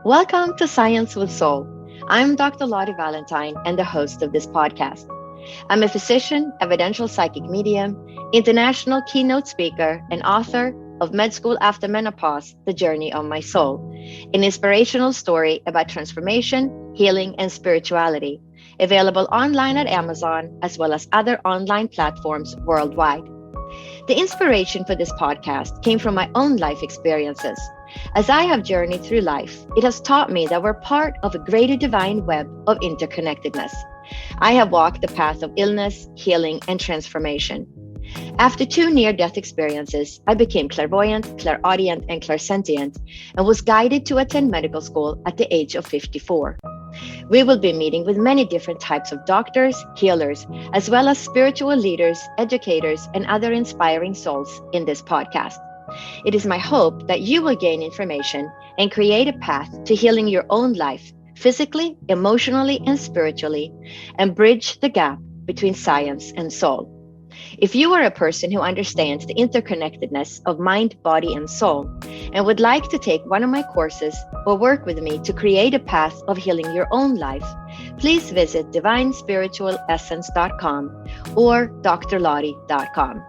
Welcome to Science with Soul. I'm Dr. Lottie Valentine and the host of this podcast. I'm a physician, evidential psychic medium, international keynote speaker, and author of Med School After Menopause, The Journey of My Soul, an inspirational story about transformation, healing, and spirituality, available online at Amazon as well as other online platforms worldwide. The inspiration for this podcast came from my own life experiences. As I have journeyed through life, it has taught me that we're part of a greater divine web of interconnectedness. I have walked the path of illness, healing, and transformation. After two near-death experiences, I became clairvoyant, clairaudient, and clairsentient, and was guided to attend medical school at the age of 54. We will be meeting with many different types of doctors, healers, as well as spiritual leaders, educators, and other inspiring souls in this podcast. It is my hope that you will gain information and create a path to healing your own life, physically, emotionally, and spiritually, and bridge the gap between science and soul. If you are a person who understands the interconnectedness of mind, body, and soul, and would like to take one of my courses or work with me to create a path of healing your own life, please visit divinespiritualessence.com or drlottie.com.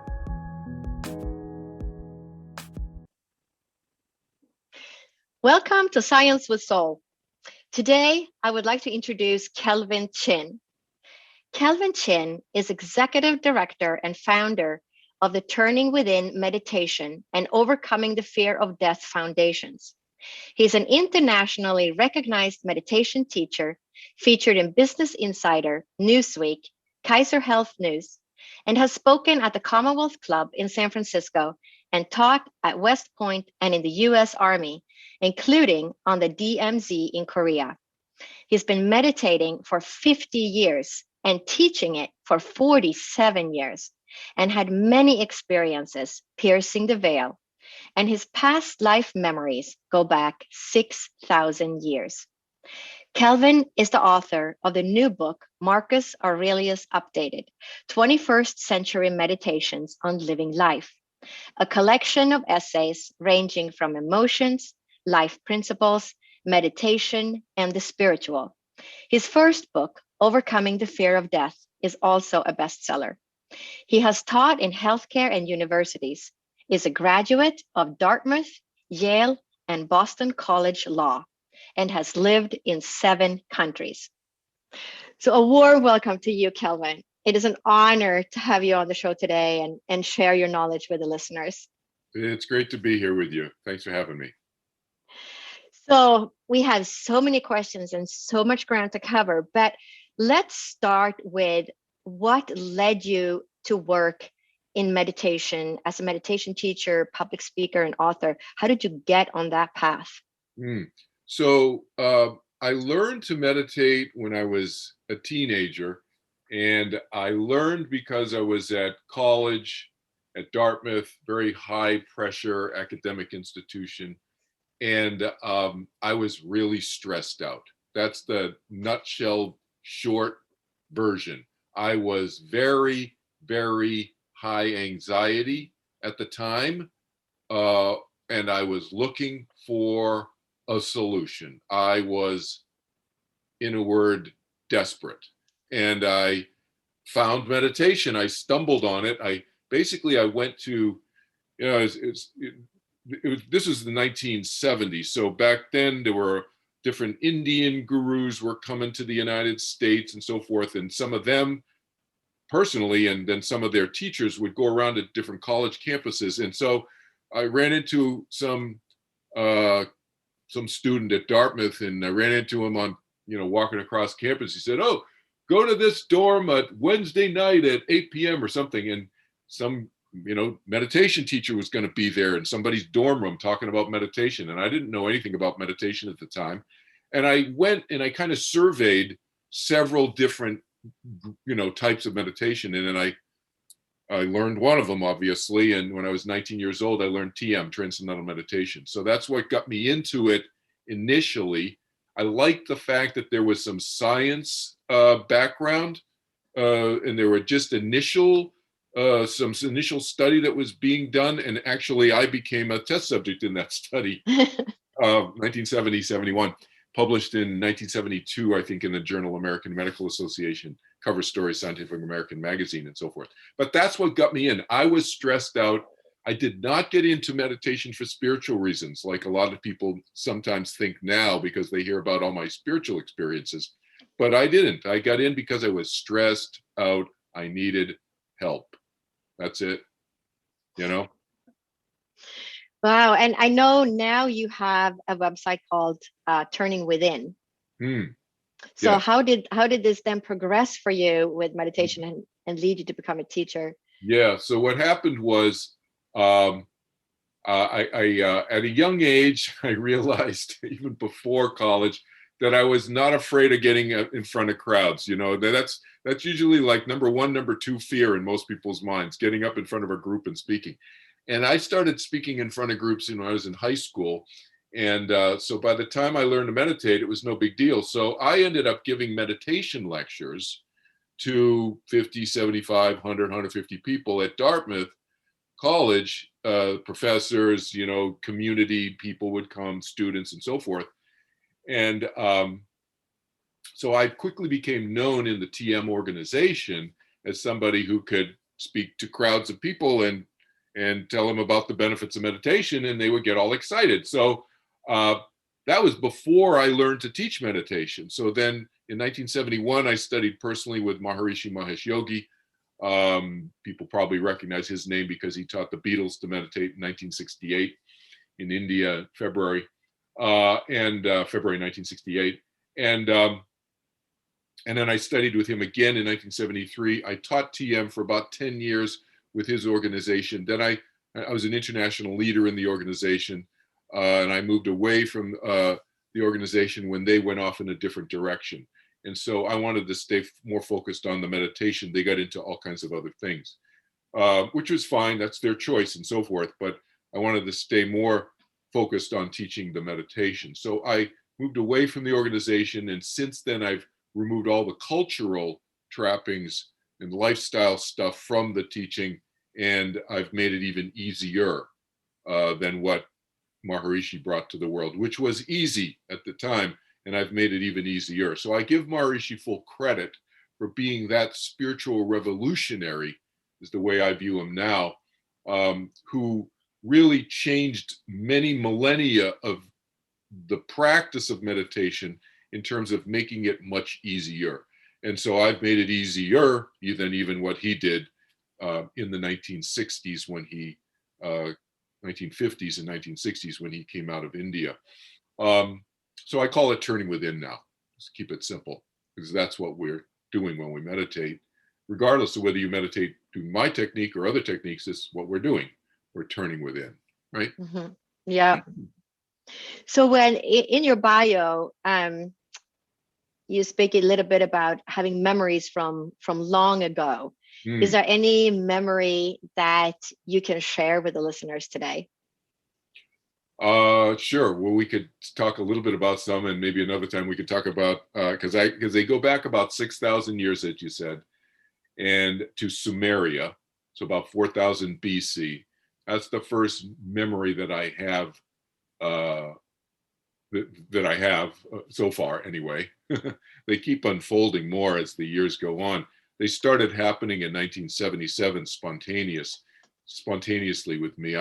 Welcome to Science with Soul. Today, I would like to introduce Kelvin Chin. Kelvin Chin is Executive Director and founder of the Turning Within Meditation and Overcoming the Fear of Death Foundations. He's an internationally recognized meditation teacher featured in Business Insider, Newsweek, Kaiser Health News, and has spoken at the Commonwealth Club in San Francisco and taught at West Point and in the U.S. Army, including on the DMZ in Korea. He's been meditating for 50 years and teaching it for 47 years, and had many experiences piercing the veil, and his past life memories go back 6,000 years. Kelvin is the author of the new book, Marcus Aurelius Updated, 21st Century Meditations on Living Life, a collection of essays ranging from emotions, life principles, meditation, and the spiritual. His first book, Overcoming the Fear of Death, is also a bestseller. He has taught in healthcare and universities, is a graduate of Dartmouth, Yale, and Boston College Law, and has lived in 7 countries. So a warm welcome to you, Kelvin. It is an honor to have you on the show today and share your knowledge with the listeners. It's great to be here with you. Thanks for having me. So we have so many questions and so much ground to cover, but let's start with what led you to work in meditation as a meditation teacher, public speaker, and author. How did you get on that path? So I learned to meditate when I was a teenager, and I learned because I was at college at Dartmouth, very high pressure academic institution. And I was really stressed out. That's the nutshell short version. I was very, very high anxiety at the time, and I was looking for a solution. I was, in a word, desperate. And I found meditation. I stumbled on it. I went to, this was the 1970s. So back then there were different Indian gurus were coming to the United States and so forth. And some of them personally, and then some of their teachers would go around to different college campuses. And so I ran into some student at Dartmouth, and I ran into him on, walking across campus. He said, "Oh, go to this dorm at Wednesday night at 8 p.m. or something." And some meditation teacher was going to be there in somebody's dorm room talking about meditation. And I didn't know anything about meditation at the time. And I went and I kind of surveyed several different, types of meditation. And then I learned one of them, obviously. And when I was 19 years old, I learned TM, Transcendental Meditation. So that's what got me into it initially. I liked the fact that there was some science background, and there were just some initial study that was being done, and actually I became a test subject in that study. 1970, 71, published in 1972, I think, in the journal American Medical Association, cover story, Scientific American magazine, and so forth. But that's what got me in. I was stressed out. I did not get into meditation for spiritual reasons, like a lot of people sometimes think now because they hear about all my spiritual experiences. But I didn't. I got in because I was stressed out. I needed help. That's it, you know? Wow. And I know now you have a website called Turning Within. So Yeah. how did this then progress for you with meditation and lead you to become a teacher? Yeah. So what happened was, at a young age, I realized even before college that I was not afraid of getting in front of crowds. You know, that's usually like number one, number two fear in most people's minds, getting up in front of a group and speaking. And I started speaking in front of groups when I was in high school. And so by the time I learned to meditate, it was no big deal. So I ended up giving meditation lectures to 50, 75, 100, 150 people at Dartmouth College. Professors, you know, community people would come, students and so forth. And so I quickly became known in the TM organization as somebody who could speak to crowds of people and tell them about the benefits of meditation, and they would get all excited. So that was before I learned to teach meditation. So then in 1971, I studied personally with Maharishi Mahesh Yogi. People probably recognize his name because he taught the Beatles to meditate in 1968 in India, February 1968. And then I studied with him again in 1973. I taught TM for about 10 years with his organization. Then I was an international leader in the organization, and I moved away from the organization when they went off in a different direction. And so I wanted to stay more focused on the meditation. They got into all kinds of other things, which was fine. That's their choice and so forth. But I wanted to stay more focused on teaching the meditation. So I moved away from the organization. And since then, I've removed all the cultural trappings and lifestyle stuff from the teaching. And I've made it even easier than what Maharishi brought to the world, which was easy at the time. And I've made it even easier. So I give Maharishi full credit for being that spiritual revolutionary, is the way I view him now, who really changed many millennia of the practice of meditation in terms of making it much easier. And so I've made it easier than even what he did in the 1960s when he, 1950s and 1960s when he came out of India. So I call it turning within now. Just keep it simple, because that's what we're doing when we meditate. Regardless of whether you meditate doing my technique or other techniques, this is what we're doing. We're turning within, right? Mm-hmm. Yeah. So when in your bio, you speak a little bit about having memories from long ago. Is there any memory that you can share with the listeners today? Sure. Well, we could talk a little bit about some, and maybe another time we could talk about because they go back about 6,000 years, as you said, and to Sumeria, so about 4,000 BC. That's the first memory that I have that I have so far, anyway. They keep unfolding more as the years go on. They started happening in 1977, spontaneously with me.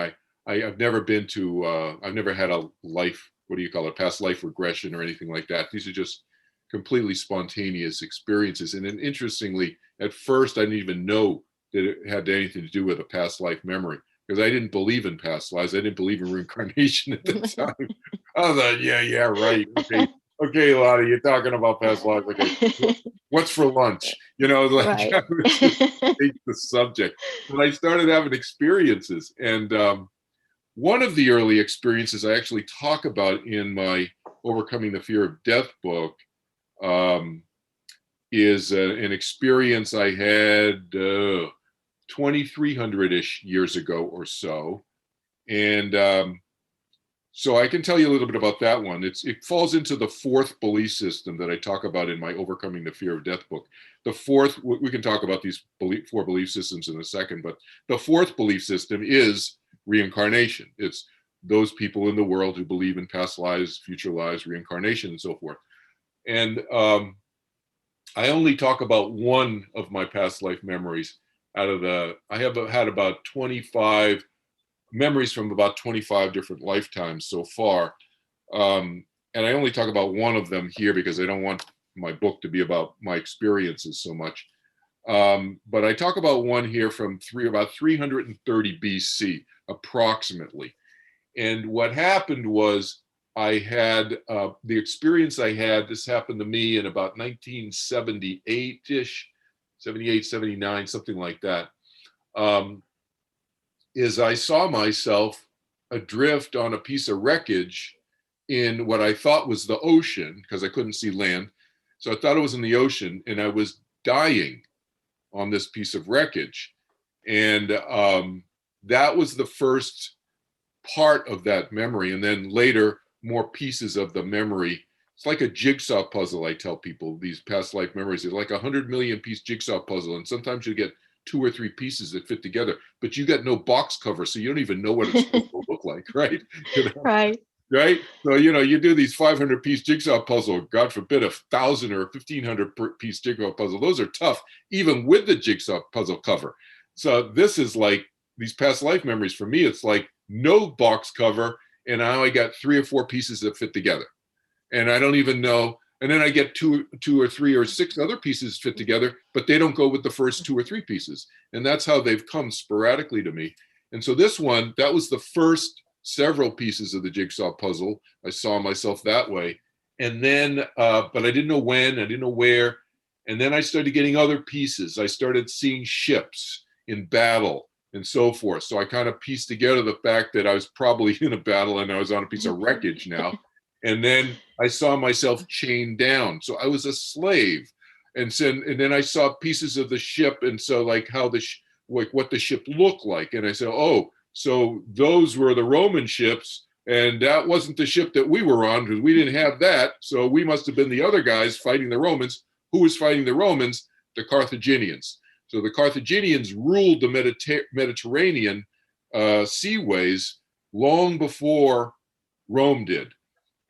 I've never been to, I've never had a life, what do you call it, past life regression or anything like that. These are just completely spontaneous experiences. And then interestingly, at first, I didn't even know that it had anything to do with a past life memory, because I didn't believe in past lives. I didn't believe in reincarnation at the time. I was like, yeah, right. Okay, Lottie, you're talking about past lives. Okay, what's for lunch? You know, like Right. I would just take the subject. But I started having experiences. And one of the early experiences I actually talk about in my Overcoming the Fear of Death book is an experience I had 2,300-ish years ago or so. And so I can tell you a little bit about that one. It falls into the fourth belief system that I talk about in my Overcoming the Fear of Death book. The fourth, we can talk about these four belief systems in a second, but the fourth belief system is reincarnation. It's those people in the world who believe in past lives, future lives, reincarnation, and so forth. And I only talk about one of my past life memories out of I have had about 25 memories from about 25 different lifetimes so far. And I only talk about one of them here because I don't want my book to be about my experiences so much. But I talk about one here from about 330 BC, approximately. And what happened was I had the experience I had, this happened to me in about 1978-ish, 78, 79, something like that, is I saw myself adrift on a piece of wreckage in what I thought was the ocean, because I couldn't see land. So I thought it was in the ocean, and I was dying on this piece of wreckage. And that was the first part of that memory. And then later, more pieces of the memory. It's like a jigsaw puzzle, I tell people, these past life memories. It's like 100 million piece jigsaw puzzle. And sometimes you get 2 or 3 pieces that fit together, but you got no box cover, so you don't even know what it's supposed to look like, right? You know? Right. Right? So, you do these 500 piece jigsaw puzzle, God forbid, 1,000 or 1,500 piece jigsaw puzzle. Those are tough, even with the jigsaw puzzle cover. So this is like these past life memories for me. It's like no box cover, and now I got 3 or 4 pieces that fit together, and I don't even know. And then I get two or 3 or 6 other pieces fit together, but they don't go with the first 2 or 3 pieces. And that's how they've come sporadically to me. And so this one, that was the first several pieces of the jigsaw puzzle. I saw myself that way. And then, but I didn't know when, I didn't know where. And then I started getting other pieces. I started seeing ships in battle and so forth. So I kind of pieced together the fact that I was probably in a battle and I was on a piece of wreckage now. And then I saw myself chained down. So I was a slave. And then I saw pieces of the ship. And so like how like what the ship looked like. And I said, oh, so those were the Roman ships. And that wasn't the ship that we were on, because we didn't have that. So we must have been the other guys fighting the Romans. Who was fighting the Romans? The Carthaginians. So the Carthaginians ruled the Mediterranean seaways long before Rome did.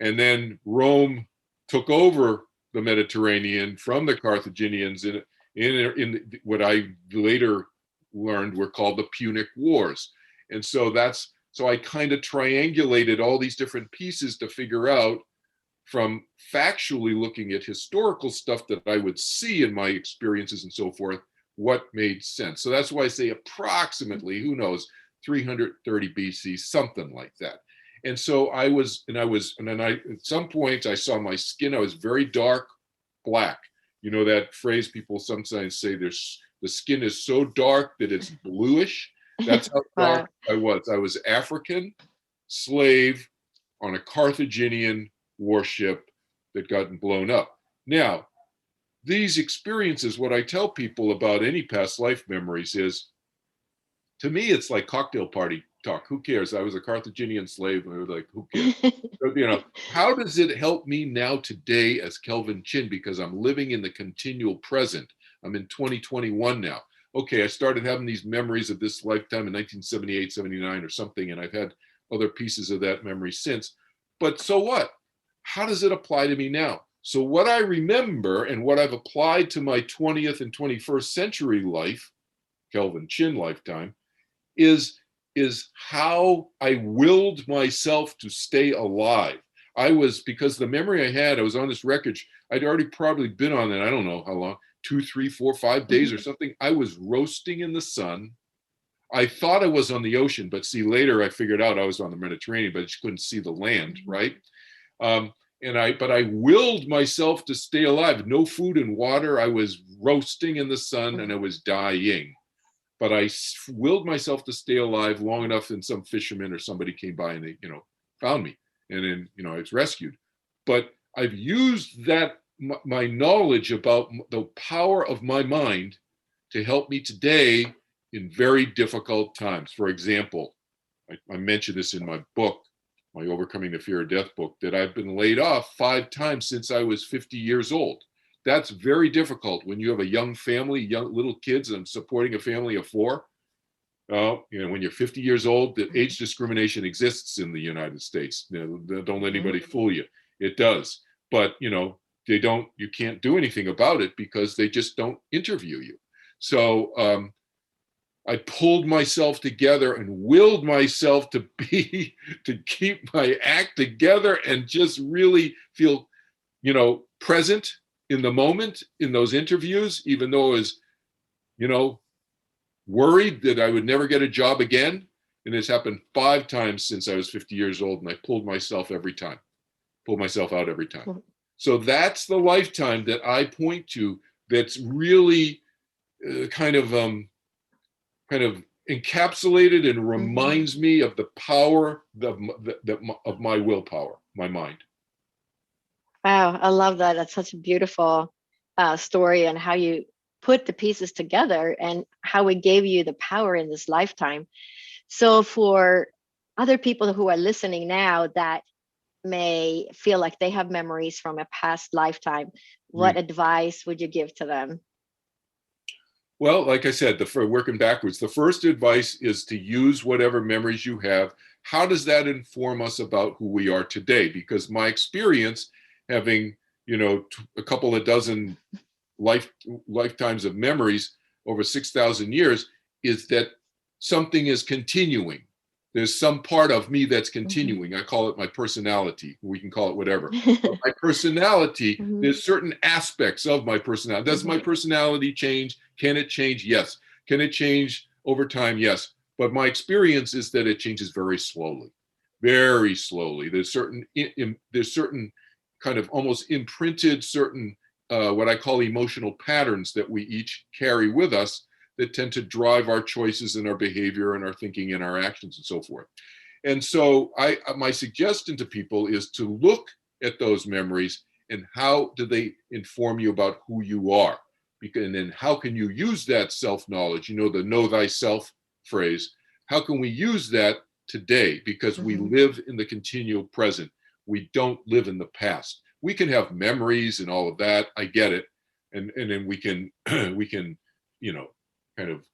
And then Rome took over the Mediterranean from the Carthaginians in what I later learned were called the Punic Wars. And so I kind of triangulated all these different pieces to figure out, from factually looking at historical stuff that I would see in my experiences and so forth, what made sense. So that's why I say approximately, who knows, 330 BC, something like that. And so at some point I saw my skin, I was very dark black. You know that phrase people sometimes say, the skin is so dark that it's bluish. That's how dark I was. I was African, slave on a Carthaginian warship that got blown up. Now, these experiences, what I tell people about any past life memories is, to me, it's like cocktail party talk. Who cares? I was a Carthaginian slave. And I was like, who cares? How does it help me now today as Kelvin Chin? Because I'm living in the continual present. I'm in 2021 now. Okay, I started having these memories of this lifetime in 1978, 79 or something, and I've had other pieces of that memory since. But so what? How does it apply to me now? So what I remember and what I've applied to my 20th and 21st century life, Kelvin Chin lifetime, is how I willed myself to stay alive. Because the memory I had, I was on this wreckage. I'd already probably been on it, I don't know how long, 2, 3, 4, 5 days or something. I was roasting in the sun. I thought I was on the ocean, but see, later I figured out I was on the Mediterranean, but I just couldn't see the land, right? But I willed myself to stay alive. No food and water. I was roasting in the sun and I was dying. But I willed myself to stay alive long enough, and some fisherman or somebody came by and they, found me, and then, I was rescued. But I've used that, my knowledge about the power of my mind, to help me today in very difficult times. For example, I mentioned this in my book, my Overcoming the Fear of Death book, that I've been laid off 5 times since I was 50 years old. That's very difficult when you have a young family, young little kids, and supporting a family of 4. Oh, when you're 50 years old, that age discrimination exists in the United States. Don't let anybody fool you. It does. But, you can't do anything about it because they just don't interview you. So I pulled myself together and willed myself to keep my act together and just really feel, present in the moment in those interviews, even though I was, worried that I would never get a job again. And it's happened 5 times since I was 50 years old, and I pulled myself out every time. So that's the lifetime that I point to. That's really kind of encapsulated and reminds me of the power of my willpower, my mind. Wow, I love that. That's such a beautiful story, and how you put the pieces together and how it gave you the power in this lifetime. So for other people who are listening now that may feel like they have memories from a past lifetime, what advice would you give to them? Well, like I said, working backwards, the first advice is to use whatever memories you have. How does that inform us about who we are today? Because my experience, having a couple of dozen lifetimes of memories over 6,000 years, is that something is continuing. There's some part of me that's continuing. I call it my personality. We can call it whatever. But my personality, there's certain aspects of my personality. Does my personality change? Can it change? Yes. Can it change over time? Yes. But my experience is that it changes very slowly, very slowly. There's certain kind of almost imprinted certain what I call emotional patterns that we each carry with us that tend to drive our choices and our behavior and our thinking and our actions and so forth. And so my suggestion to people is to look at those memories and how do they inform you about who you are? And then how can you use that self-knowledge, the know thyself phrase, how can we use that today? Because we live in the continual present. We don't live in the past. We can have memories and all of that. I get it. And then we can, kind of,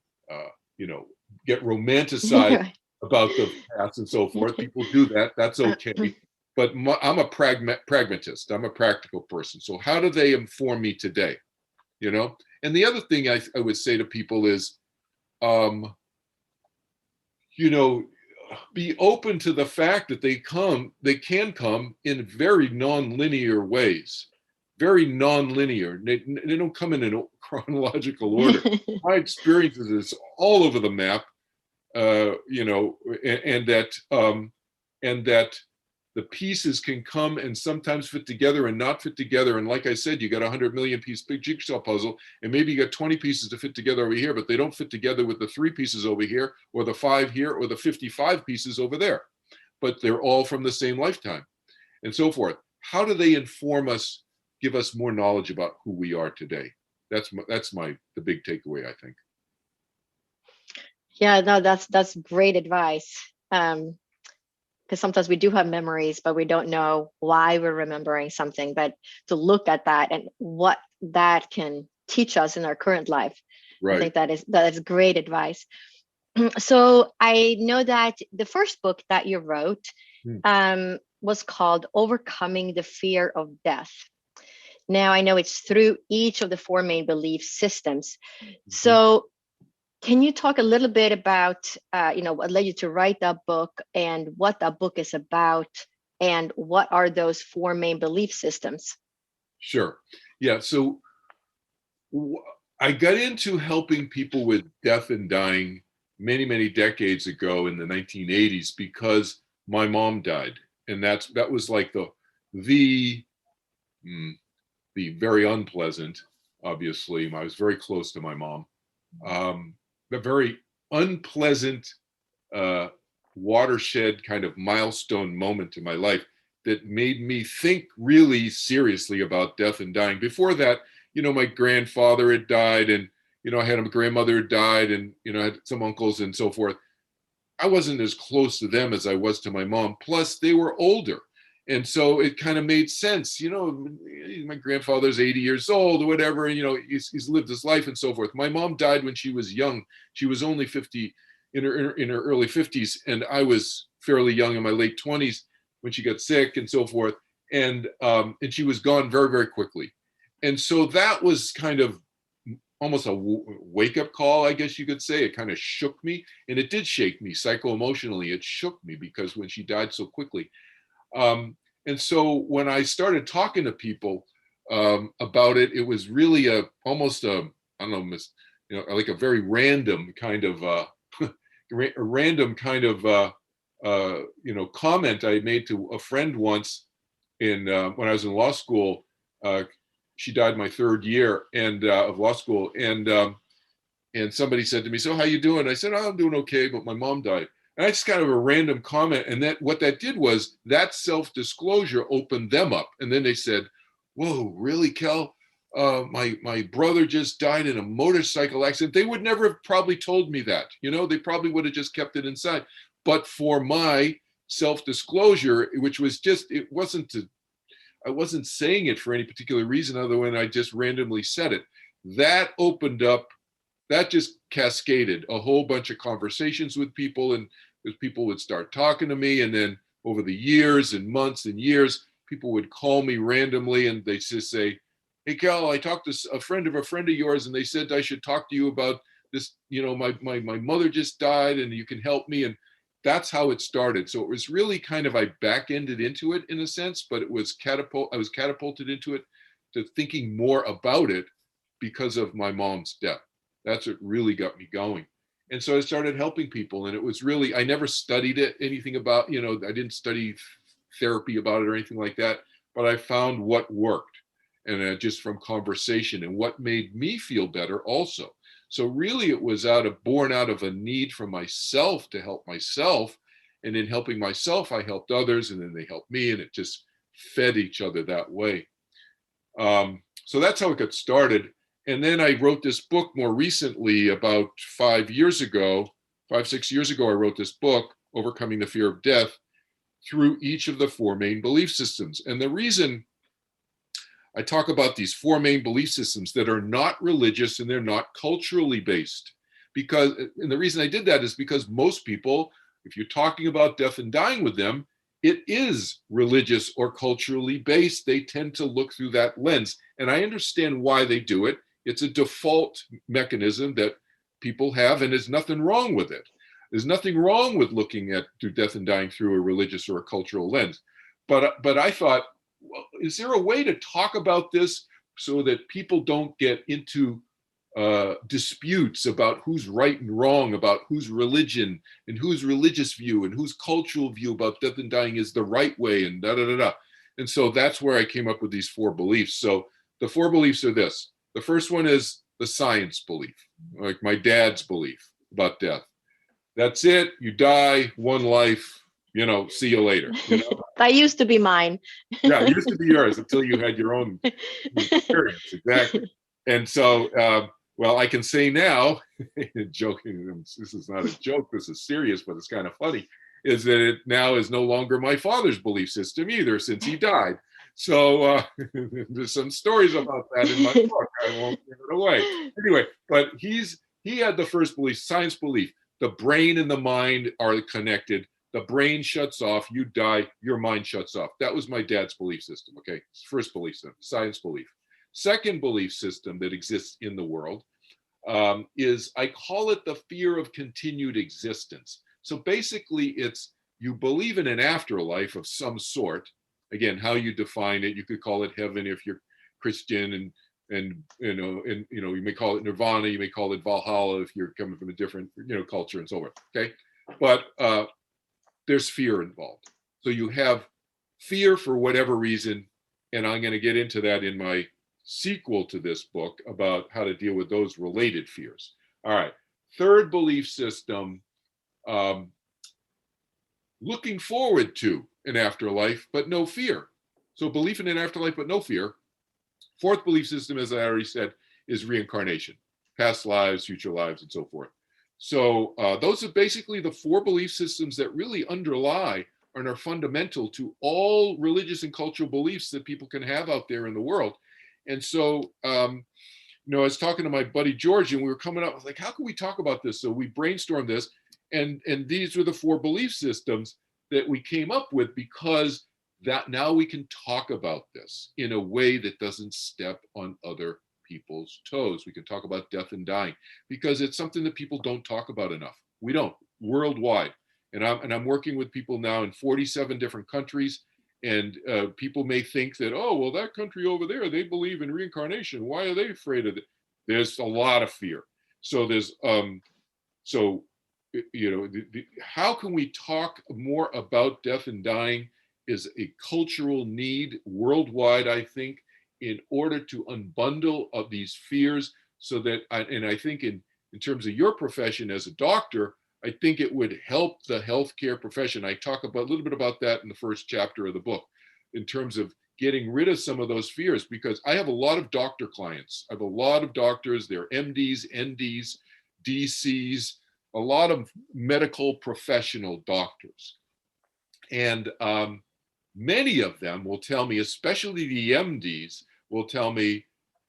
get romanticized about the past and so forth. People do that. That's okay. But I'm a pragmatist. I'm a practical person. So how do they inform me today? And the other thing I would say to people is, be open to the fact that they can come in very non-linear ways, very non-linear. They don't come in a chronological order. My experiences is all over the map, and that the pieces can come and sometimes fit together and not fit together. And like I said, you got 100 million piece big jigsaw puzzle, and maybe you got 20 pieces to fit together over here, but they don't fit together with the 3 pieces over here, or the 5 here, or the 55 pieces over there. But they're all from the same lifetime, and so forth. How do they inform us, give us more knowledge about who we are today? That's the big takeaway, I think. Yeah, no, that's great advice. Because sometimes we do have memories, but we don't know why we're remembering something. But to look at that and what that can teach us in our current life, right. I think that is great advice. So I know that the first book that you wrote was called Overcoming the Fear of Death. Now I know it's through each of the 4 main belief systems. So can you talk a little bit about, what led you to write that book and what that book is about, and what are those 4 main belief systems? Sure. Yeah. So I got into helping people with death and dying many, many decades ago in the 1980s because my mom died, and that was like the very unpleasant. Obviously, I was very close to my mom. The very unpleasant watershed kind of milestone moment in my life that made me think really seriously about death and dying. Before that, my grandfather had died, and I had a grandmother who died, and I had some uncles and so forth. I wasn't as close to them as I was to my mom. Plus, they were older. And so it kind of made sense. My grandfather's 80 years old or whatever, and, he's lived his life and so forth. My mom died when she was young. She was only 50, in her early 50s, and I was fairly young in my late 20s when she got sick and so forth, and she was gone very, very quickly. And so that was kind of almost a wake-up call, I guess you could say. It kind of shook me, and it did shake me psycho-emotionally. It shook me because when she died so quickly. And so when I started talking to people about it, it was really almost a, I don't know, like a very random kind of comment I made to a friend once when I was in law school. She died my third year of law school, and somebody said to me, "So how you doing?" I said, "Oh, I'm doing okay, but my mom died." And that's kind of a random comment, and what that did was that self-disclosure opened them up, and then they said, "Whoa, really, Kel? My brother just died in a motorcycle accident." They would never have probably told me that. They probably would have just kept it inside. But for my self-disclosure, which was just, I wasn't saying it for any particular reason other than I just randomly said it. That opened up, that just cascaded a whole bunch of conversations with people, and people would start talking to me. And then over the years and months and years, people would call me randomly and they just say, "Hey, Cal, I talked to a friend of yours, and they said I should talk to you about this. My mother just died, and you can help me." And that's how it started. So it was really kind of, I back-ended into it in a sense, but I was catapulted into it, to thinking more about it because of my mom's death. That's what really got me going. And so I started helping people, and it was really, I never studied anything about, I didn't study therapy about it or anything like that, but I found what worked, and just from conversation, and what made me feel better also. So really it was born out of a need for myself to help myself. And in helping myself, I helped others, and then they helped me, and it just fed each other that way. So that's how it got started. And then I wrote this book more recently, about 5 years ago, 6 years ago, I wrote this book, Overcoming the Fear of Death, through each of the four main belief systems. And the reason I talk about these four main belief systems that are not religious and they're not culturally based, and the reason I did that is because most people, if you're talking about death and dying with them, it is religious or culturally based. They tend to look through that lens. And I understand why they do it. It's a default mechanism that people have, and there's nothing wrong with it. There's nothing wrong with looking at death and dying through a religious or a cultural lens. But I thought, well, is there a way to talk about this so that people don't get into disputes about who's right and wrong, about whose religion and whose religious view and whose cultural view about death and dying is the right way, and da da da da. And so that's where I came up with these four beliefs. So the four beliefs are this. The first one is the science belief, like my dad's belief about death. That's it. You die, one life, see you later. That used to be mine. Yeah, it used to be yours until you had your own experience. Exactly. And so, well, I can say now, joking, this is not a joke, this is serious, but it's kind of funny, is that it now is no longer my father's belief system either, since he died. So there's some stories about that in my book. I won't give it away. Anyway, but he had the first belief, science belief. The brain and the mind are connected. The brain shuts off, you die, your mind shuts off. That was my dad's belief system, okay? First belief system, science belief. Second belief system that exists in the world is, I call it the fear of continued existence. So basically it's, you believe in an afterlife of some sort. Again, how you define it, you could call it heaven if you're Christian, and you may call it nirvana, you may call it Valhalla if you're coming from a different culture and so forth. Okay, but there's fear involved. So you have fear for whatever reason, and I'm going to get into that in my sequel to this book about how to deal with those related fears. All right, third belief system, looking forward to an afterlife, but no fear. So belief in an afterlife, but no fear. Fourth belief system, as I already said, is reincarnation, past lives, future lives, and so forth. So those are basically the four belief systems that really underlie and are fundamental to all religious and cultural beliefs that people can have out there in the world. And so, I was talking to my buddy George, and we were coming up, I was like, how can we talk about this? So we brainstormed this, And these were the 4 belief systems that we came up with, because that now we can talk about this in a way that doesn't step on other people's toes. We can talk about death and dying because it's something that people don't talk about enough. We don't, worldwide. And I'm working with people now in 47 different countries. And people may think that, oh, well, that country over there, they believe in reincarnation. Why are they afraid of it? There's a lot of fear. So there's, so, you know, how can we talk more about death and dying is a cultural need worldwide, I think, in order to unbundle of these fears so that, and I think in terms of your profession as a doctor, I think it would help the healthcare profession. I talk about a little bit about that in the first chapter of the book, in terms of getting rid of some of those fears, because I have a lot of doctor clients. I have a lot of doctors, they're MDs, NDs, DCs, a lot of medical professional doctors. And many of them will tell me, especially the MDs, will tell me,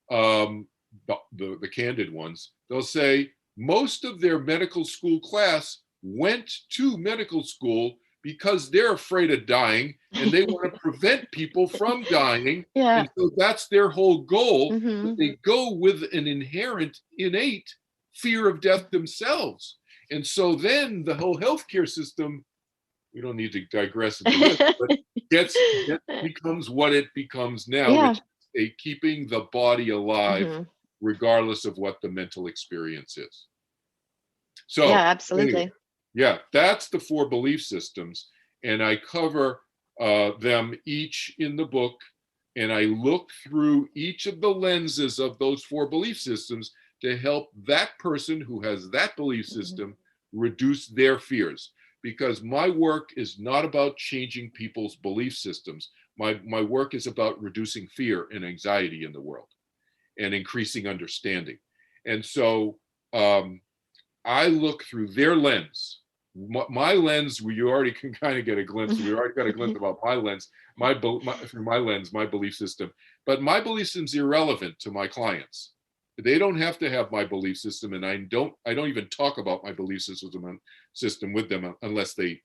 the candid ones, they'll say, most of their medical school class went to medical school because they're afraid of dying and they want to prevent people from dying. Yeah. And so that's their whole goal. Mm-hmm. But they go with an inherent, innate fear of death themselves. And so then the whole healthcare system, we don't need to digress into this, but becomes what it becomes now, Yeah. which is keeping the body alive, Mm-hmm. regardless of what the mental experience is. So Yeah, absolutely. anyway, yeah, that's the 4 belief systems. And I cover them each in the book. And I look through each of the lenses of those 4 belief systems to help that person who has that belief system reduce their fears. Because my work is not about changing people's belief systems. My work is about reducing fear and anxiety in the world and increasing understanding. And so I look through their lens. My lens, you already can kind of get a glimpse. We already got a glimpse about my lens, through my lens, my belief system. But my belief system is irrelevant to my clients. They don't have to have my belief system, and I don't even talk about my belief system with them unless they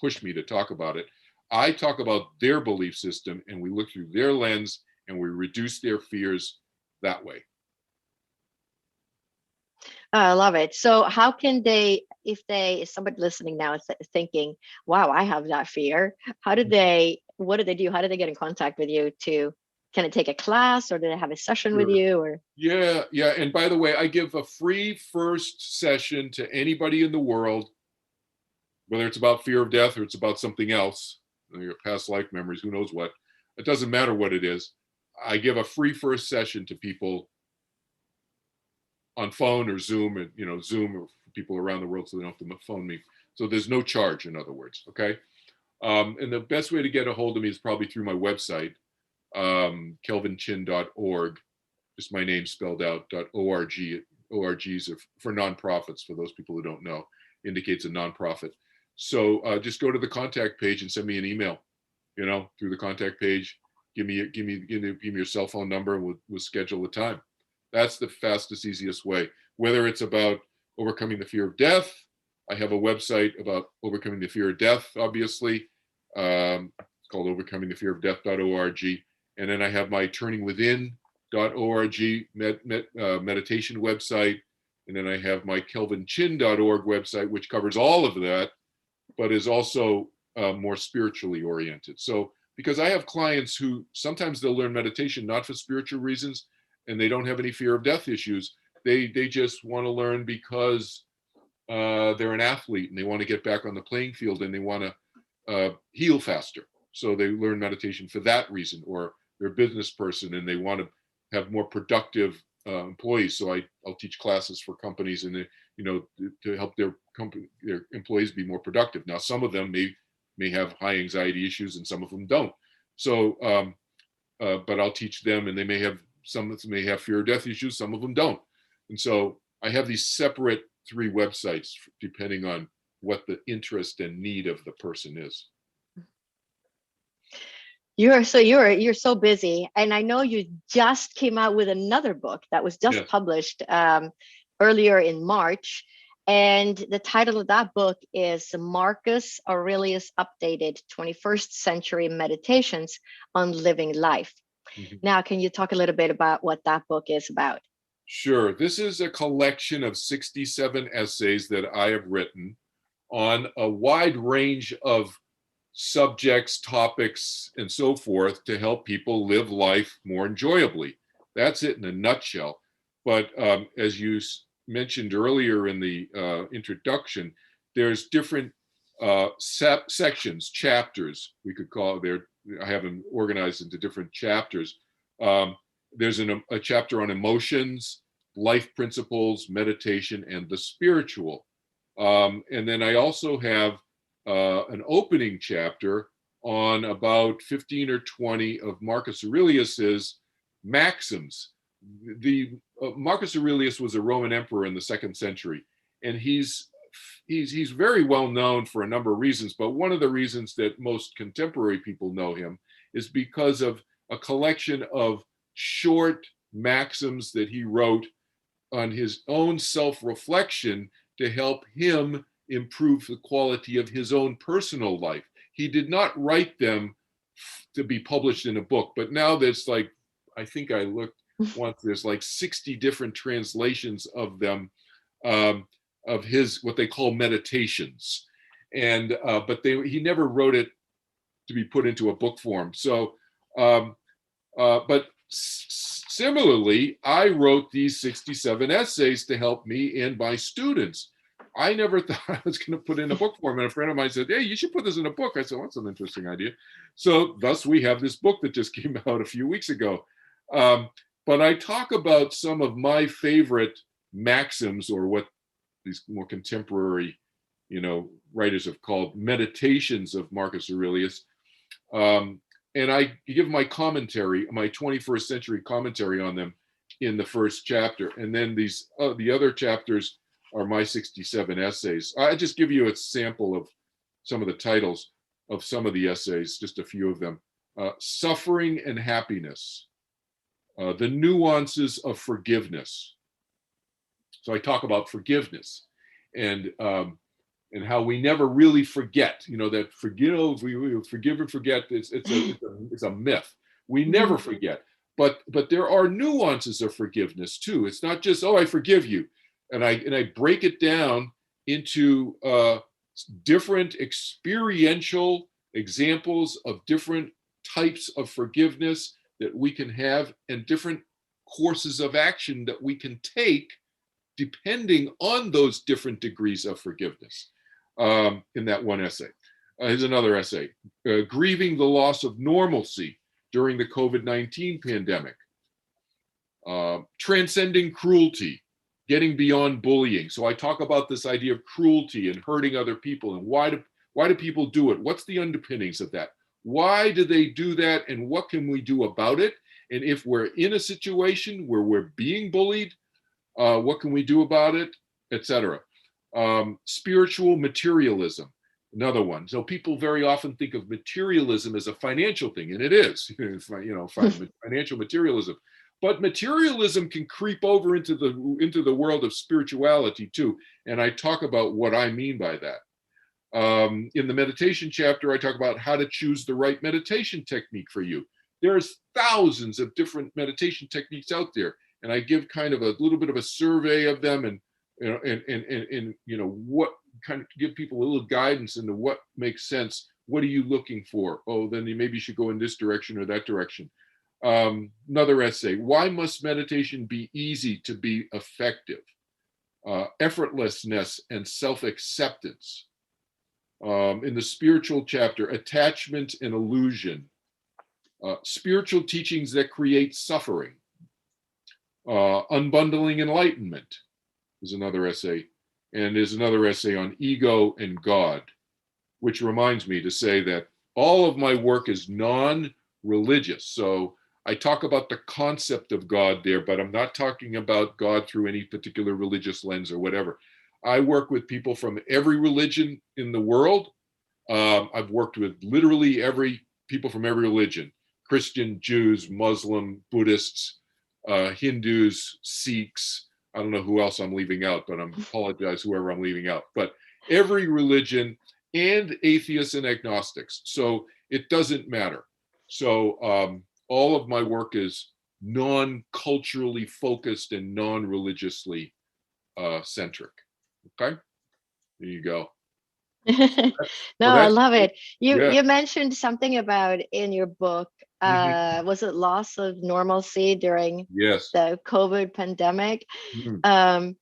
push me to talk about it. I talk about their belief system, and we look through their lens, and we reduce their fears that way. I love it. So how can they, if somebody listening now is thinking, wow, I have that fear, what do they do? How do they get in contact with you? Can it take a class, or do they have a session with you? Or Yeah. And by the way, I give a free first session to anybody in the world, whether it's about fear of death or it's about something else, your past life memories, who knows what. It doesn't matter what it is. I give a free first session to people on phone or Zoom, and Zoom or people around the world, so they don't have to phone me. So there's no charge, in other words. Okay. And the best way to get a hold of me is probably through my website, kelvinchin.org, just my name spelled out, .org. ORGs are for nonprofits, for those people who don't know, indicates a nonprofit. So just go to the contact page and send me an email, through the contact page. Give me your cell phone number, and we'll schedule a time. That's the fastest, easiest way. Whether it's about overcoming the fear of death, I have a website about overcoming the fear of death, obviously. It's called overcomingthefearofdeath.org. And then I have my turningwithin.org meditation website. And then I have my kelvinchin.org website, which covers all of that, but is also more spiritually oriented. So because I have clients who sometimes they'll learn meditation not for spiritual reasons, and they don't have any fear of death issues. They just want to learn because they're an athlete and they want to get back on the playing field, and they want to heal faster. So they learn meditation for that reason, or they're a business person and they want to have more productive employees. So I'll teach classes for companies, and to help their employees be more productive. Now, some of them may have high anxiety issues, and some of them don't. So, but I'll teach them, and they may have some that may have fear of death issues, some of them don't. And so I have these separate 3 websites depending on what the interest and need of the person is. You're so busy, and I know you just came out with another book that was just published earlier in March, And the title of that book is Marcus Aurelius Updated 21st Century Meditations on Living Life. Mhm. Now, can you talk a little bit about what that book is about? Sure. This is a collection of 67 essays that I have written on a wide range of subjects, topics, and so forth to help people live life more enjoyably. That's it in a nutshell. But as you mentioned earlier in the introduction, there's different sections, chapters, we could call it there. I have them organized into different chapters. There's a chapter on emotions, life principles, meditation, and the spiritual. And then I also have an opening chapter on about 15 or 20 of Marcus Aurelius's maxims. The Marcus Aurelius was a Roman emperor in the 2nd century, and he's very well known for a number of reasons. But one of the reasons that most contemporary people know him is because of a collection of short maxims that he wrote on his own self-reflection to help him improve the quality of his own personal life. He did not write them to be published in a book, but now there's like, I think I looked once, there's like 60 different translations of them, of his, what they call meditations. And, but he never wrote it to be put into a book form. So, but similarly, I wrote these 67 essays to help me and my students. I never thought I was going to put in a book form. And a friend of mine said, hey, you should put this in a book. I said, well, that's an interesting idea. So thus we have this book that just came out a few weeks ago. But I talk about some of my favorite maxims, or what these more contemporary, writers have called meditations of Marcus Aurelius. And I give my commentary, my 21st century commentary on them in the first chapter. And then the other chapters are my 67 essays. I just give you a sample of some of the titles of some of the essays, just a few of them. Suffering and Happiness, The Nuances of Forgiveness. So I talk about forgiveness and how we never really forget, that we forgive and forget. It's a myth. We never forget, but there are nuances of forgiveness too. It's not just, oh, I forgive you, and I break it down into different experiential examples of different types of forgiveness that we can have, and different courses of action that we can take depending on those different degrees of forgiveness. In that one essay. Here's another essay, Grieving the Loss of Normalcy During the COVID-19 Pandemic. Transcending Cruelty, Getting Beyond Bullying. So I talk about this idea of cruelty and hurting other people, and why do people do it? What's the underpinnings of that? Why do they do that, and what can we do about it? And if we're in a situation where we're being bullied, what can we do about it, etc. Spiritual materialism, another one. So people very often think of materialism as a financial thing, and it is, financial materialism. But materialism can creep over into the world of spirituality too, and I talk about what I mean by that. In the meditation chapter, I talk about how to choose the right meditation technique for you. There's thousands of different meditation techniques out there, and I give kind of a little bit of a survey of them, and what kind of give people a little guidance into what makes sense. What are you looking for? Oh, then maybe you should go in this direction or that direction. Another essay, Why Must Meditation Be Easy to Be Effective? Effortlessness and Self-Acceptance. In the spiritual chapter, Attachment and Illusion. Spiritual Teachings That Create Suffering. Unbundling Enlightenment is another essay. And there's another essay on ego and God, which reminds me to say that all of my work is non-religious. So I talk about the concept of God there, but I'm not talking about God through any particular religious lens or whatever. I work with people from every religion in the world. I've worked with literally people from every religion: Christian, Jews, Muslim, Buddhists, Hindus, Sikhs, I don't know who else I'm leaving out, but I apologize whoever I'm leaving out. But every religion and atheists and agnostics. So it doesn't matter. So all of my work is non-culturally focused and non-religiously centric. Okay, there you go. No, So I that's love it. You yeah. you mentioned something about in your book, Mhm. was it loss of normalcy during Yes. the COVID pandemic? Mhm. Um,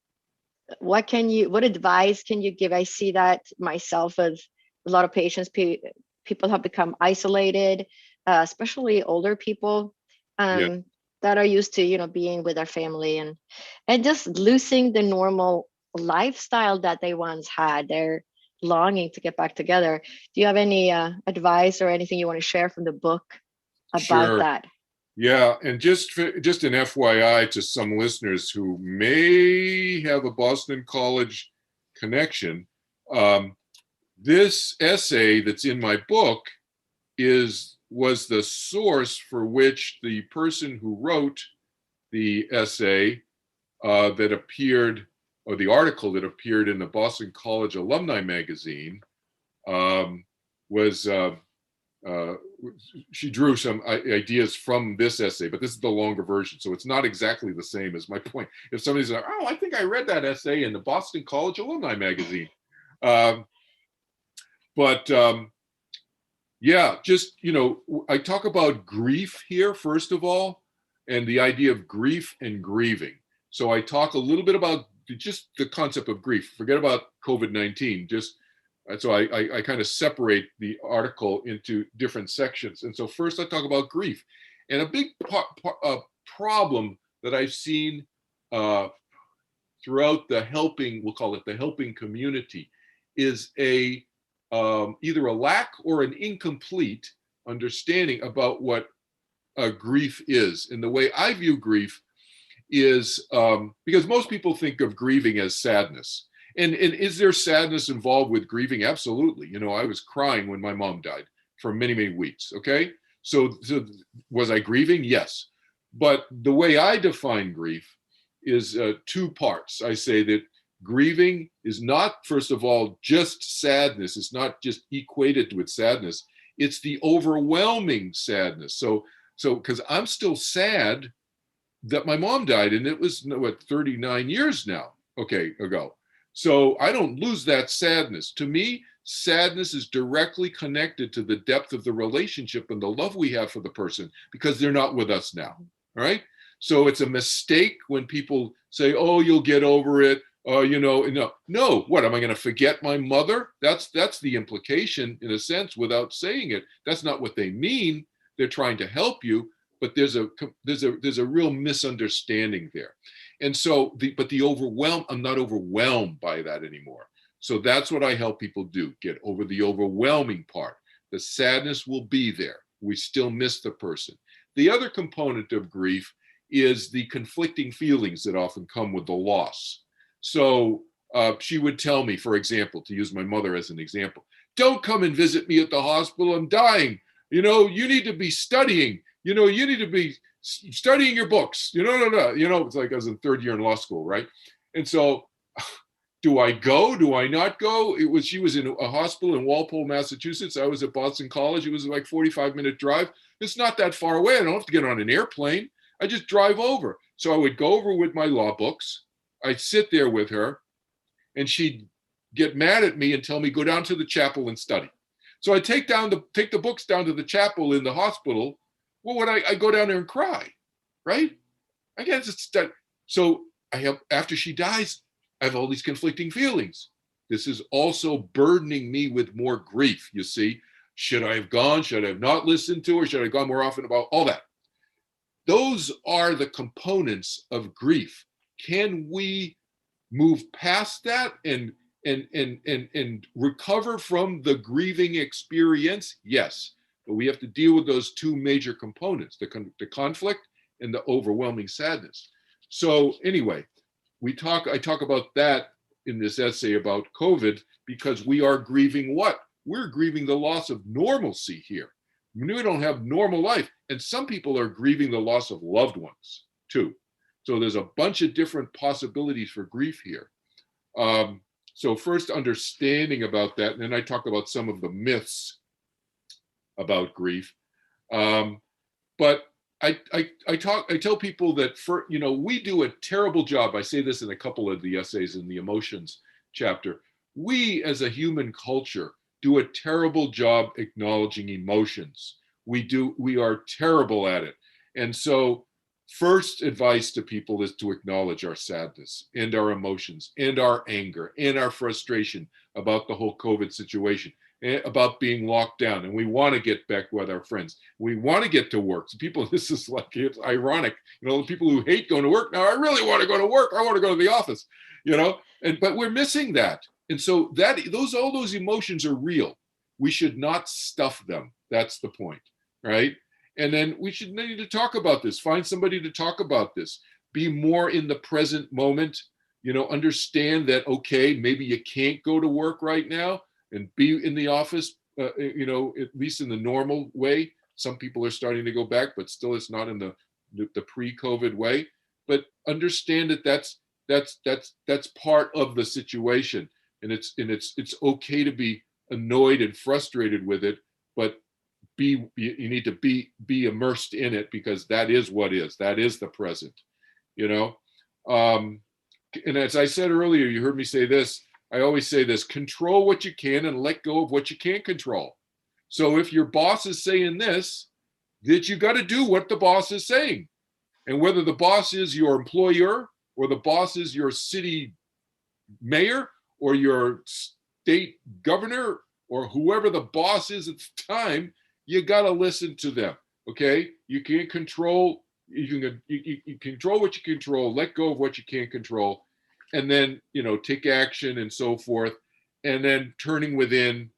what advice can you give? I see that myself with a lot of patients, people have become isolated, especially older people, Yeah. that are used to, being with their family, and just losing the normal lifestyle that they once had. They're longing to get back together. Do you have any advice or anything you want to share from the book about Sure. that? Yeah, and just an FYI to some listeners who may have a Boston College connection, um, this essay that's in my book was the source for which the person who wrote the essay that appeared, or the article that appeared in the Boston College Alumni Magazine, um, was uh, she drew some ideas from this essay, but this is the longer version, so it's not exactly the same as my point. If somebody's like, "Oh, I think I read that essay in the Boston College Alumni Magazine," um, but yeah, just I talk about grief here first of all, and the idea of grief and grieving. So I talk a little bit about just the concept of grief. Forget about COVID-19. Just so I kind of separate the article into different sections. And so first I talk about grief, and a big problem that I've seen uh, throughout the helping, we'll call it the helping community, is either a lack or an incomplete understanding about what grief is. And the way I view grief is because most people think of grieving as sadness. And is there sadness involved with grieving? Absolutely. I was crying when my mom died for many, many weeks. Okay. So was I grieving? Yes. But the way I define grief is two parts. I say that grieving is not, first of all, just sadness. It's not just equated with sadness. It's the overwhelming sadness. So because I'm still sad that my mom died, and it was 39 years now, okay, ago. So I don't lose that sadness. To me, sadness is directly connected to the depth of the relationship and the love we have for the person because they're not with us now. All right. So it's a mistake when people say, "Oh, you'll get over it." No. What am I going to forget my mother? That's the implication in a sense, without saying it. That's not what they mean. They're trying to help you, but there's a real misunderstanding there. And so the overwhelm, I'm not overwhelmed by that anymore. So that's what I help people do: get over the overwhelming part. The sadness will be there. We still miss the person. The other component of grief is the conflicting feelings that often come with the loss. So she would tell me, for example, to use my mother as an example, "Don't come and visit me at the hospital. I'm dying. You need to be studying. You need to be studying your books. It's like I was in third year in law school, right? And so, do I go? Do I not go? She was in a hospital in Walpole, Massachusetts. I was at Boston College. It was like 45-minute drive. It's not that far away. I don't have to get on an airplane. I just drive over. So I would go over with my law books. I'd sit there with her, and she'd get mad at me and tell me, "Go down to the chapel and study." So I take the books down to the chapel in the hospital. Well, when I go down there and cry, right? I can't just study. So I have, after she dies, I have all these conflicting feelings. This is also burdening me with more grief. You see, should I have gone? Should I have not listened to her? Should I have gone more often? About all that. Those are the components of grief. Can we move past that and recover from the grieving experience? Yes, but we have to deal with those two major components: the conflict and the overwhelming sadness. So anyway, I talk about that in this essay about COVID, because we are grieving what? We're grieving the loss of normalcy here. We don't have normal life, and some people are grieving the loss of loved ones too. So there's a bunch of different possibilities for grief here. So first understanding about that, and then I talk about some of the myths about grief. But I tell people that we do a terrible job. I say this in a couple of the essays in the emotions chapter. We as a human culture do a terrible job acknowledging emotions. We are terrible at it. And so first advice to people is to acknowledge our sadness and our emotions and our anger and our frustration about the whole COVID situation, about being locked down, and we want to get back with our friends. We want to get to work. So people, this is like, it's ironic, the people who hate going to work now, I really want to go to work. I want to go to the office, but we're missing that. And so all those emotions are real. We should not stuff them. That's the point, right? And then we need to talk about this. Find somebody to talk about this. Be more in the present moment. Understand that, okay, maybe you can't go to work right now and be in the office, at least in the normal way. Some people are starting to go back, but still it's not in the pre-COVID way. But understand that that's part of the situation. And it's okay to be annoyed and frustrated with it, but you need to be immersed in it, because that is what is. That is the present, And as I said earlier, you heard me say this. I always say this: control what you can and let go of what you can't control. So if your boss is saying this, that you got to do what the boss is saying. And whether the boss is your employer, or the boss is your city mayor, or your state governor, or whoever the boss is at the time, you got to listen to them. Okay, you can't control. You control what you control. Let go of what you can't control, and then take action and so forth. And then turning within,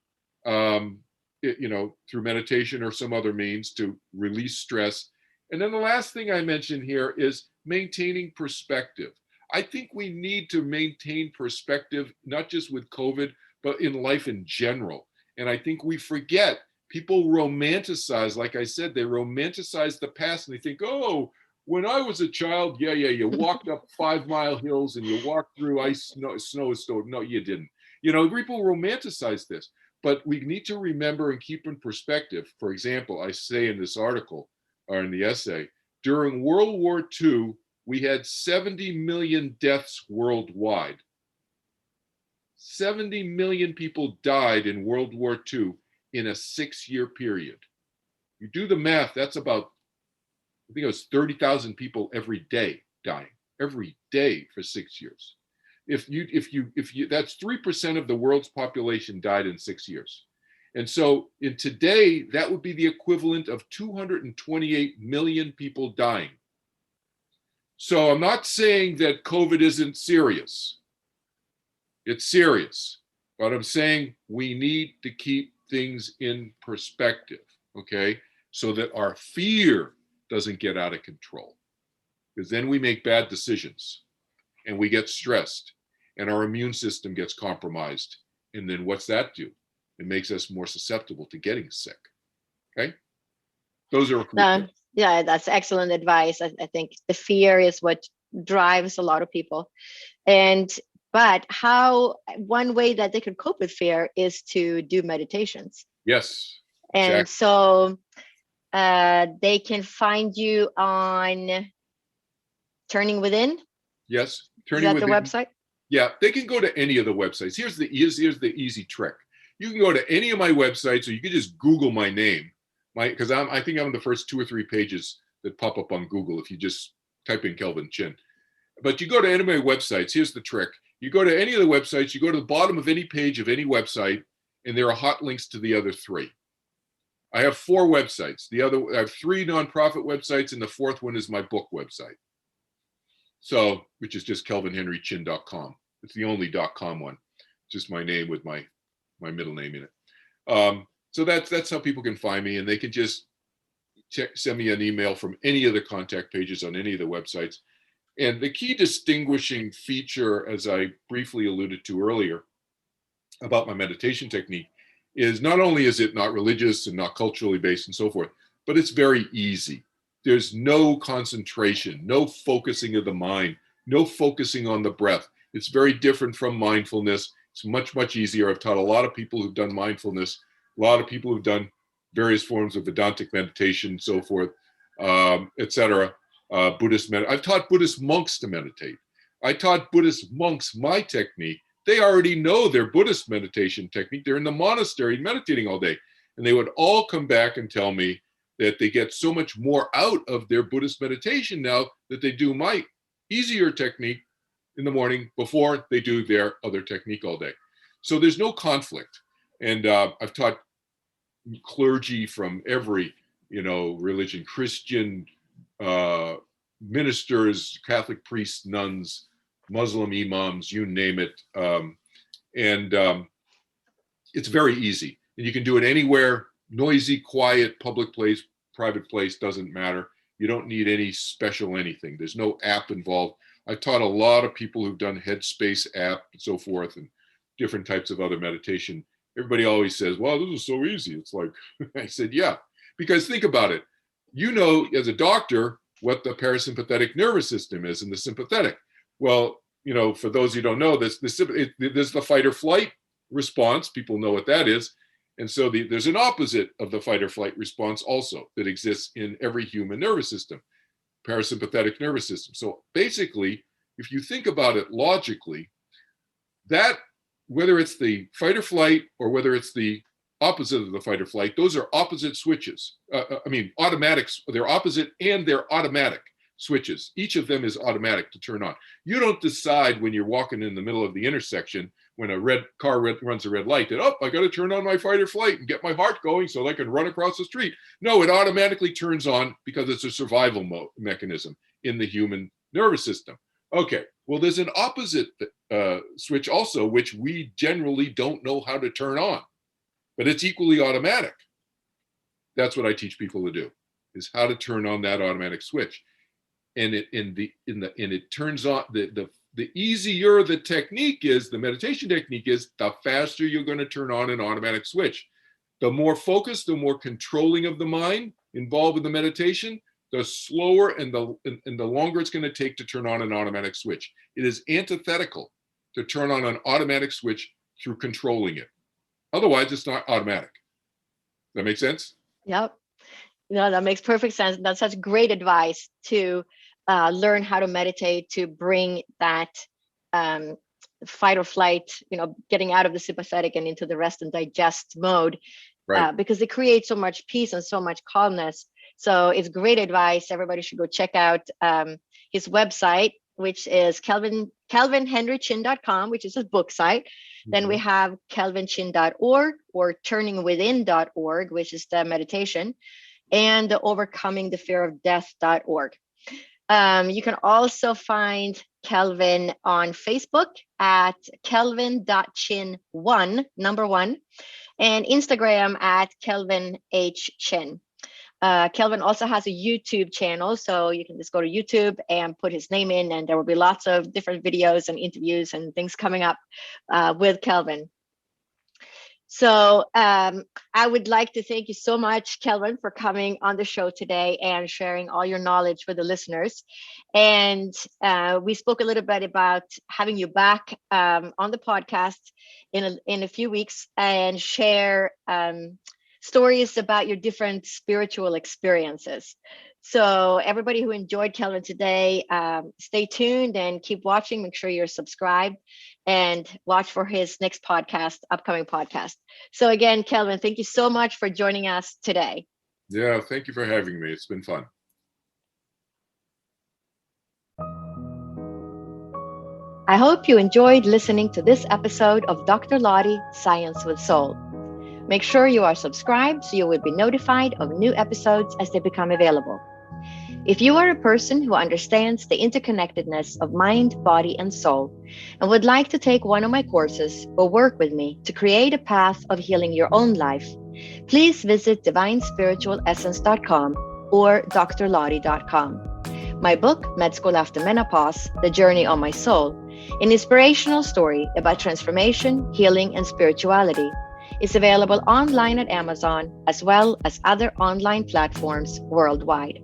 through meditation or some other means to release stress. And then the last thing I mentioned here is maintaining perspective. I think we need to maintain perspective, not just with COVID, but in life in general. And I think we forget. People romanticize, like I said, they romanticize the past, and they think, oh, when I was a child, you walked up 5 Mile hills and you walked through ice, snow, storm. No, you didn't. People romanticize this, but we need to remember and keep in perspective. For example, I say in this article or in the essay, during World War II, we had 70 million deaths worldwide. 70 million people died in World War II in a 6-year period. You do the math, that's about, I think it was 30,000 people every day dying, every day for 6 years. If you, that's 3% of the world's population died in 6 years. And so in today, that would be the equivalent of 228 million people dying. So I'm not saying that COVID isn't serious. It's serious, but I'm saying we need to keep things in perspective, okay? So that our fear doesn't get out of control. Because then we make bad decisions and we get stressed and our immune system gets compromised. And then what's that do? It makes us more susceptible to getting sick, okay? Those are yeah, that's excellent advice. I think the fear is what drives a lot of people. But one way that they could cope with fear is to do meditations. Yes. And exactly. So they can find you on Turning Within. Yes. Turning Within. Is that the website? Yeah, they can go to any of the websites. Here's the easy trick. You can go to any of my websites, or you can just Google my name. Because I think I'm the first 2 or 3 pages that pop up on Google if you just type in Kelvin Chin. But you go to any of my websites, here's the trick. You go to any of the websites, you go to the bottom of any page of any website, and there are hot links to the other 3. I have 4 websites. I have 3 nonprofit websites, and the 4th one is my book website. So, which is just kelvinhenrychin.com. It's the only .com one. Just my name with my middle name in it. So that's how people can find me, and they can just send me an email from any of the contact pages on any of the websites. And the key distinguishing feature, as I briefly alluded to earlier about my meditation technique, is not only is it not religious and not culturally based and so forth, but it's very easy. there's no concentration, no focusing of the mind, no focusing on the breath. It's very different from mindfulness. It's much, much easier. I've taught a lot of people who've done mindfulness, a lot of people who've done various forms of Vedantic meditation, so forth, etc. Buddhist I've taught Buddhist monks to meditate. I taught Buddhist monks my technique. They already know their Buddhist meditation technique. They're in the monastery meditating all day. And they would all come back and tell me that they get so much more out of their Buddhist meditation now that they do my easier technique in the morning before they do their other technique all day. So there's no conflict. And I've taught clergy from every, religion, Christian, ministers, Catholic priests, nuns, Muslim imams, you name it. It's very easy. And you can do it anywhere, noisy, quiet, public place, private place, doesn't matter. You don't need any special anything. There's no app involved. I've taught a lot of people who've done Headspace app and so forth and different types of other meditation. Everybody always says, well, this is so easy. It's like, I said, yeah, because think about it. As a doctor, what the parasympathetic nervous system is and the sympathetic. Well, for those who don't know, there's the fight or flight response. People know what that is. And so there's an opposite of the fight or flight response also that exists in every human nervous system, parasympathetic nervous system. So basically, if you think about it logically, that whether it's the fight or flight or whether it's the opposite of the fight or flight, those are opposite switches. Automatics, they're opposite and they're automatic switches. Each of them is automatic to turn on. You don't decide when you're walking in the middle of the intersection when a red car runs a red light that, I got to turn on my fight or flight and get my heart going so I can run across the street. No, it automatically turns on because it's a survival mechanism in the human nervous system. Okay, well, there's an opposite switch also, which we generally don't know how to turn on, but it's equally automatic. That's what I teach people to do, is how to turn on that automatic switch. And it turns on the easier the technique is, the meditation technique is, the faster you're going to turn on an automatic switch. The more focused, the more controlling of the mind involved in the meditation, the slower and the longer it's going to take to turn on an automatic switch. It is antithetical to turn on an automatic switch through controlling it. Otherwise, it's not automatic. Does that make sense? Yep. No, that makes perfect sense. That's such great advice to learn how to meditate, to bring that fight or flight, getting out of the sympathetic and into the rest and digest mode, right? Because they create so much peace and so much calmness. So it's great advice. Everybody should go check out his website, which is kelvinhenrychin.com, which is his book site. Mm-hmm. Then we have kelvinchin.org or turningwithin.org, which is the meditation, and the overcomingthefearofdeath.org. You can also find Kelvin on Facebook at kelvin.chin1, number 1, and Instagram at Kelvin H. Chin. Kelvin also has a YouTube channel, so you can just go to YouTube and put his name in, and there will be lots of different videos and interviews and things coming up with Kelvin. So I would like to thank you so much, Kelvin, for coming on the show today and sharing all your knowledge with the listeners. And we spoke a little bit about having you back on the podcast in a few weeks and share stories about your different spiritual experiences. So everybody who enjoyed Kelvin today, stay tuned and keep watching. Make sure you're subscribed and watch for his next upcoming podcast. So again, Kelvin, thank you so much for joining us today. Yeah, thank you for having me. It's been fun. I hope you enjoyed listening to this episode of Dr. Lottie, Science with Soul. Make sure you are subscribed so you will be notified of new episodes as they become available. If you are a person who understands the interconnectedness of mind, body, and soul, and would like to take one of my courses or work with me to create a path of healing your own life, please visit divinespiritualessence.com or drlottie.com. My book, Med School After Menopause, The Journey on My Soul, an inspirational story about transformation, healing, and spirituality, is available online at Amazon as well as other online platforms worldwide.